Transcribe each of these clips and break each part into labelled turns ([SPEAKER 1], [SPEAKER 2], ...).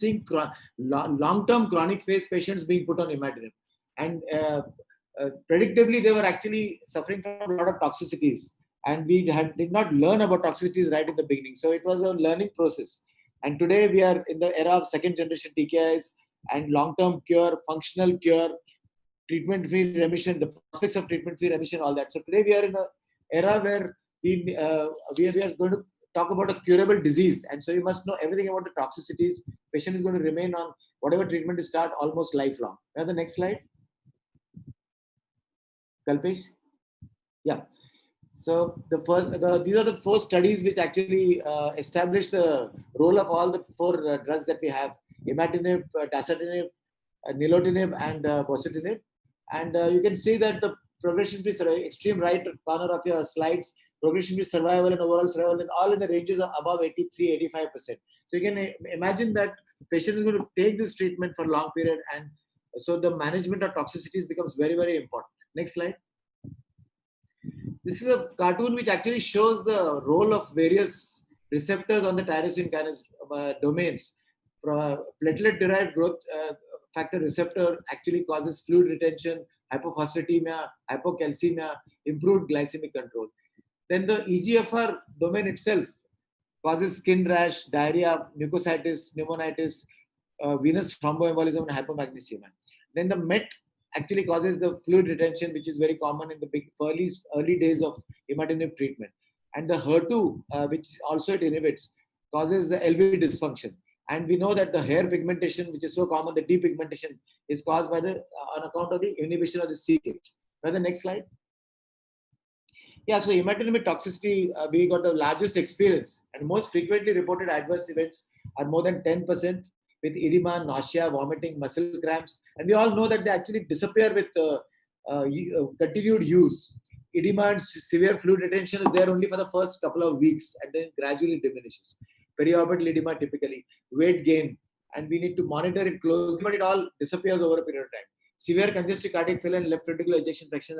[SPEAKER 1] seeing long-term chronic phase patients being put on imatinib. And predictably, they were actually suffering from a lot of toxicities. And we did not learn about toxicities right in the beginning. So it was a learning process. And today we are in the era of second generation TKIs and long-term cure, functional cure, treatment-free remission, the prospects of treatment-free remission, all that. So today we are in an era where we are going to talk about a curable disease. And so you must know everything about the toxicities. Patient is going to remain on whatever treatment is start almost lifelong. Now the next slide. Kalpesh? Yeah. So these are the 4 studies which actually establish the role of all the 4 drugs that we have: imatinib, dasatinib, nilotinib, and bosutinib. And you can see that the progression-free, extreme right corner of your slides, progression-free survival and overall survival, and all in the ranges of above 83, 85%. So you can imagine that the patient is going to take this treatment for a long period, and so the management of toxicities becomes very, very important. Next slide. This is a cartoon which actually shows the role of various receptors on the tyrosine kinase domains. Platelet-derived growth factor receptor actually causes fluid retention, hypophosphatemia, hypocalcemia, improved glycemic control. Then the EGFR domain itself causes skin rash, diarrhea, mucositis, pneumonitis, venous thromboembolism, and hypomagnesemia. Then the MET actually causes the fluid retention, which is very common in the early days of imatinib treatment. And the HER2, which also it inhibits, causes the LV dysfunction. And we know that the hair pigmentation, which is so common, the depigmentation, is caused by on account of the inhibition of the c-KIT. Now the next slide. Yeah, so imatinib toxicity, we got the largest experience, and most frequently reported adverse events are more than 10%, with edema, nausea, vomiting, muscle cramps. And we all know that they actually disappear with continued use. Edema and severe fluid retention is there only for the first couple of weeks and then gradually diminishes. Periorbital edema typically, weight gain, and we need to monitor it closely, but it all disappears over a period of time. Severe congestive cardiac failure and left ventricular ejection fraction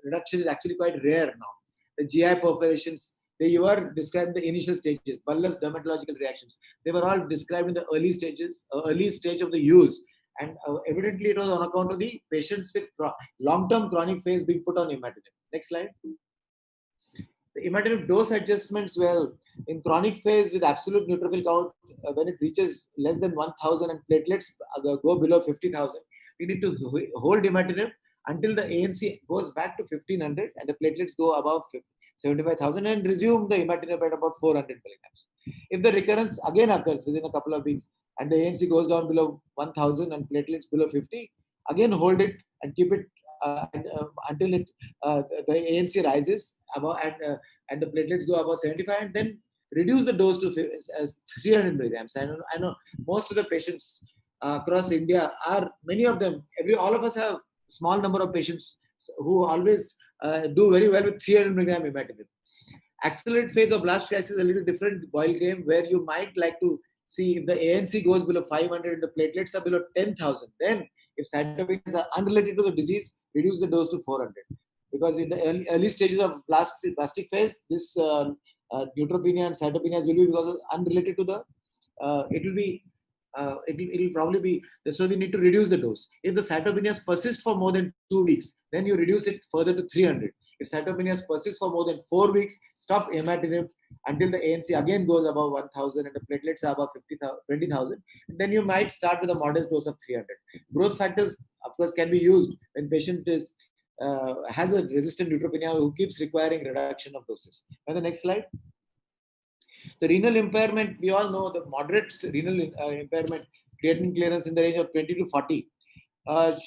[SPEAKER 1] reduction is actually quite rare now. The GI perforations, they were described in the initial stages, bullous dermatological reactions. They were all described in the early stages, early stage of the use. And evidently it was on account of the patients with long-term chronic phase being put on imatinib. Next slide. The imatinib dose adjustments, well, in chronic phase with absolute neutrophil count, when it reaches less than 1,000 and platelets go below 50,000, we need to hold imatinib until the ANC goes back to 1,500 and the platelets go above 75,000 and resume the imatinib at about 400 milligrams. If the recurrence again occurs within a couple of weeks and the ANC goes down below 1,000 and platelets below 50, again hold it and keep it until the ANC rises above and the platelets go above 75, and then reduce the dose to 300 milligrams. I know most of the patients across India many of them, all of us have small number of patients who always do very well with 300 milligram imatinib. Accelerated phase of blast crisis is a little different ball game, where you might like to see if the ANC goes below 500 and the platelets are below 10,000. Then if cytopenias are unrelated to the disease, reduce the dose to 400. Because in the early stages of blastic phase, this neutropenia and cytopenias will be because unrelated to the, it'll probably be, so we need to reduce the dose. If the cytopenias persist for more than 2 weeks, then you reduce it further to 300. If cytopenias persist for more than 4 weeks, stop imatinib until the ANC again goes above 1,000 and the platelets are above 20,000. Then you might start with a modest dose of 300. Growth factors, of course, can be used when patient has a resistant neutropenia who keeps requiring reduction of doses. And the next slide. The renal impairment, we all know the moderate renal impairment, creatinine clearance in the range of 20 to 40.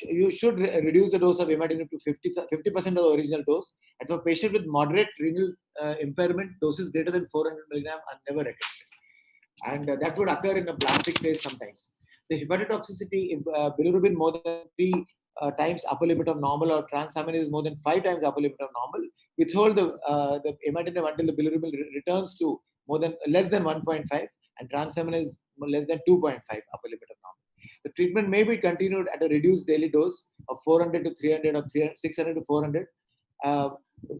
[SPEAKER 1] You should reduce the dose of imatinib to 50% of the original dose. And for patients with moderate renal impairment, doses greater than 400 milligram are never recommended. And that would occur in a blastic phase sometimes. The hepatotoxicity, if bilirubin more than 3 times upper limit of normal or transaminase is more than 5 times upper limit of normal, withhold the imatinib until the bilirubin returns to less than 1.5 and transaminase less than 2.5 upper limit of normal. The treatment may be continued at a reduced daily dose of 400 to 300 or 600 to 400.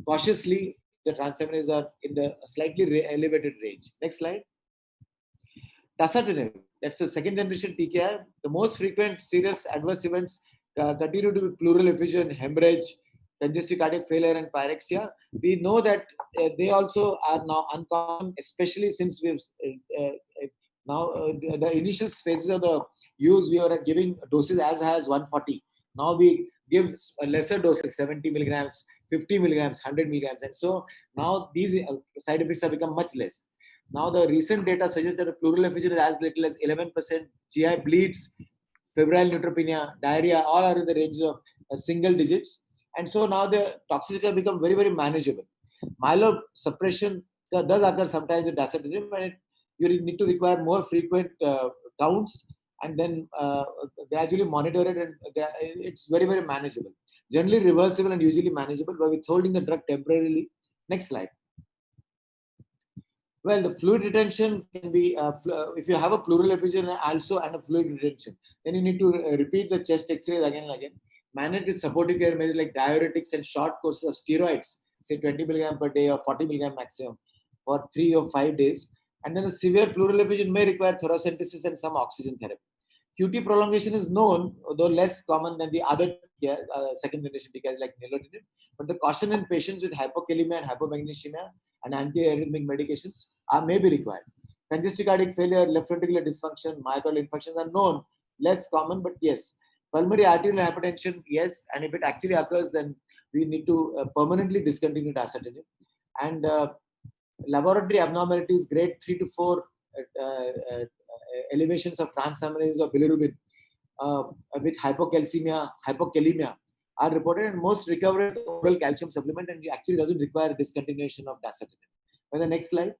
[SPEAKER 1] Cautiously, the transaminases are in the slightly elevated range. Next slide. Dasatinib. that's the second generation TKI. The most frequent serious adverse events continue to be pleural effusion, hemorrhage, congestive cardiac failure, and pyrexia. We know that they also are now uncommon, especially since we've now the initial phases of the use, we were giving doses as high as 140. Now we give lesser doses, 70 milligrams, 50 milligrams, 100 milligrams, and so now these side effects have become much less. Now the recent data suggests that a pleural effusion is as little as 11%, GI bleeds, febrile neutropenia, diarrhea, all are in the range of single digits. And so now the toxicity has become very, very manageable. Myelosuppression does occur sometimes with dasatinib, and you need to require more frequent counts and then gradually monitor it, and it's very, very manageable. Generally reversible and usually manageable by withholding the drug temporarily. Next slide. Well, the fluid retention can be, if you have a pleural effusion also and a fluid retention, then you need to repeat the chest x-rays again and again. Manage with supportive care measures like diuretics and short courses of steroids, say 20 milligram per day or 40 milligram maximum for 3 or 5 days. And then a severe pleural effusion may require thoracentesis and some oxygen therapy. QT prolongation is known, though less common than the other second generation TKIs like nilotinib. But the caution in patients with hypokalemia and hypomagnesemia and antiarrhythmic medications may be required. Congestive cardiac failure, left ventricular dysfunction, myocardial infarctions are known, less common, but yes. Pulmonary arterial hypertension, yes, and if it actually occurs, then we need to permanently discontinue dasatinib. And laboratory abnormalities, grade 3 to 4 elevations of transaminase or bilirubin with hypocalcemia, hypokalemia are reported, and most recover with oral calcium supplement, and actually doesn't require discontinuation of dasatinib. By the next slide.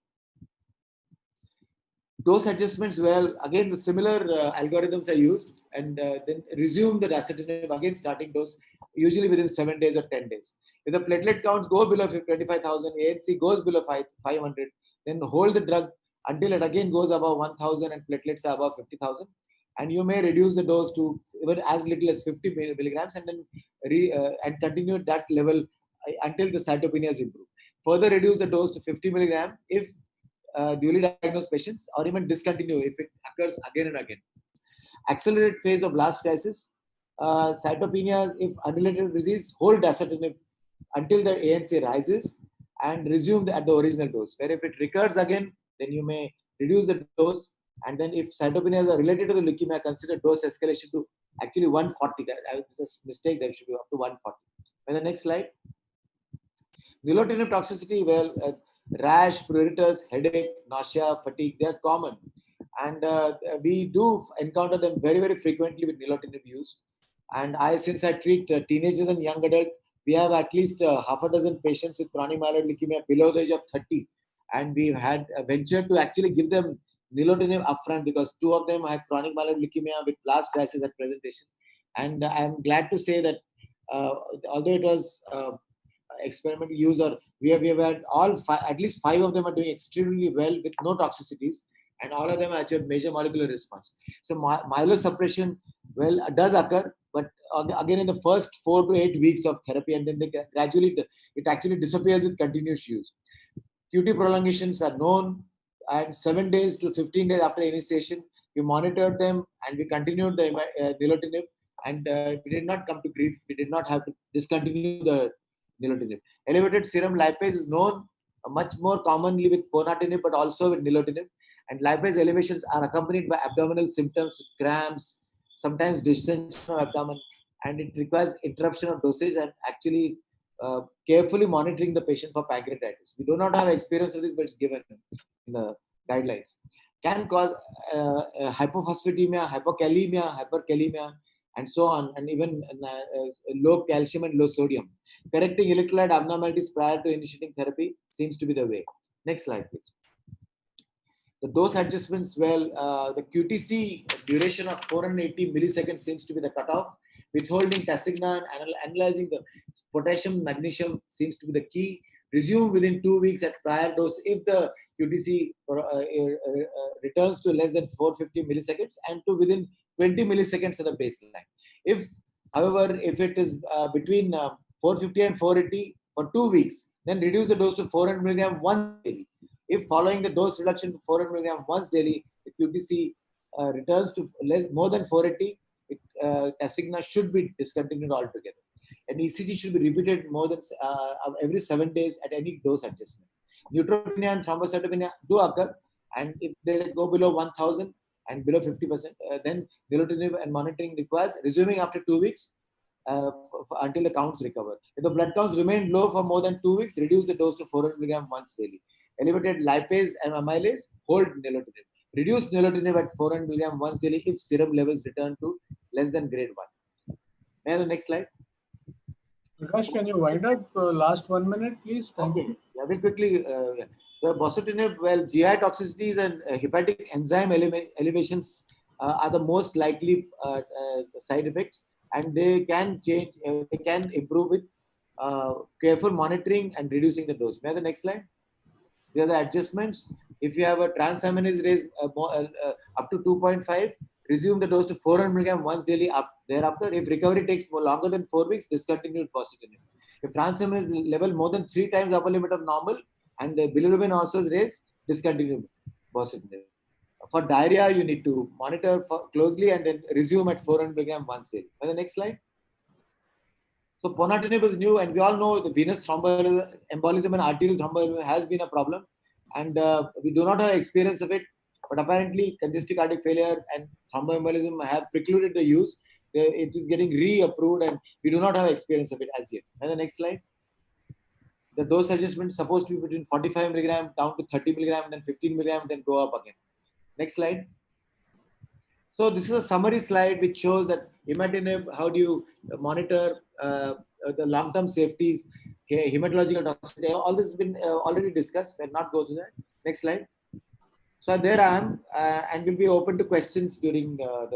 [SPEAKER 1] Dose adjustments, well, again, the similar algorithms are used, and then resume the dasatinib, again starting dose, usually within 7 days or 10 days. If the platelet counts go below 25,000, ANC goes below 500, then hold the drug until it again goes above 1,000 and platelets are above 50,000. And you may reduce the dose to even as little as 50 milligrams and then and continue at that level until the cytopenias improve. Further reduce the dose to 50 milligram if duly diagnosed patients, or even discontinue if it occurs again and again. Accelerated phase of blast crisis, cytopenias, if unrelated disease, hold dasatinib until the ANC rises and resume at the original dose. Where if it recurs again, then you may reduce the dose, and then if cytopenias are related to the leukemia, consider dose escalation to actually 140. It's a mistake, that should be up to 140. And the next slide. Nilotinib toxicity, well, rash, pruritus, headache, nausea, fatigue, they are common. And we do encounter them very, very frequently with nilotinib use. And since I treat teenagers and young adults, we have at least half a dozen patients with chronic myeloid leukemia below the age of 30. And we've had ventured to actually give them nilotinib upfront because 2 of them had chronic myeloid leukemia with blast crisis at presentation. And I'm glad to say that although it was experimental use, or we have had at least 5 of them are doing extremely well with no toxicities, and all of them actually major molecular response. So myelosuppression, well, does occur, but again in the first 4 to 8 weeks of therapy, and then they gradually it actually disappears with continuous use. QT prolongations are known, and 7 days to 15 days after initiation, we monitored them and we continued the nilotinib, and we did not come to grief. We did not have to discontinue the nilotinib. Elevated serum lipase is known much more commonly with ponatinib, but also with nilotinib. And lipase elevations are accompanied by abdominal symptoms, cramps, sometimes distension of abdomen, and it requires interruption of dosage and actually carefully monitoring the patient for pancreatitis. We do not have experience of this, but it's given in the guidelines. Can cause hypophosphatemia, hypokalemia, hyperkalemia, and so on, and even low calcium and low sodium. Correcting electrolyte abnormalities prior to initiating therapy seems to be the way. Next slide, please. The dose adjustments, well, the QTC duration of 480 milliseconds seems to be the cutoff. Withholding Tasigna and analyzing the potassium, magnesium seems to be the key. Resume within 2 weeks at prior dose if the QTC returns to less than 450 milliseconds and to within 20 milliseconds of the baseline. If, however, if it is between 450 and 480 for 2 weeks, then reduce the dose to 400 milligram once daily. If following the dose reduction to 400 milligram once daily, the QTC returns to more than 480, Tasigna should be discontinued altogether. And ECG should be repeated more than every 7 days at any dose adjustment. Neutropenia and thrombocytopenia do occur, and if they go below 1000 and below 50%, then nilotinib and monitoring requires resuming after 2 weeks until the counts recover. If the blood counts remain low for more than 2 weeks, reduce the dose to 400 mg once daily. Elevated lipase and amylase, hold nilotinib. Reduce nilotinib at 400 mg once daily if serum levels return to less than grade 1. May I have the next slide?
[SPEAKER 2] Prakash, can you wind up last 1 minute, please? Thank you.
[SPEAKER 1] Yeah, very quickly. The bosutinib, well, GI toxicities and hepatic enzyme elevations are the most likely side effects, and they can change, they can improve with careful monitoring and reducing the dose. May I have the next slide? These are the adjustments. If you have a transaminase raise up to 2.5, resume the dose to 400 mg once daily thereafter. If recovery takes longer than 4 weeks, discontinue bosutinib. If transaminase level more than 3 times upper limit of normal and the bilirubin also is raised, discontinue bosutinib. For diarrhea, you need to monitor closely and then resume at 400 mg once daily. The next slide. So ponatinib is new, and we all know the venous thromboembolism and arterial thromboembolism has been a problem, and we do not have experience of it. But apparently, congestive cardiac failure and thromboembolism have precluded the use. It is getting reapproved, and we do not have experience of it as yet. And the next slide. The dose adjustment is supposed to be between 45 mg down to 30 mg, then 15 mg, then go up again. Next slide. So this is a summary slide which shows that imatinib, how do you monitor the long-term safeties, hematological toxicity. All this has been already discussed. We'll not go to that. Next slide. So there I am, and we'll be open to questions during the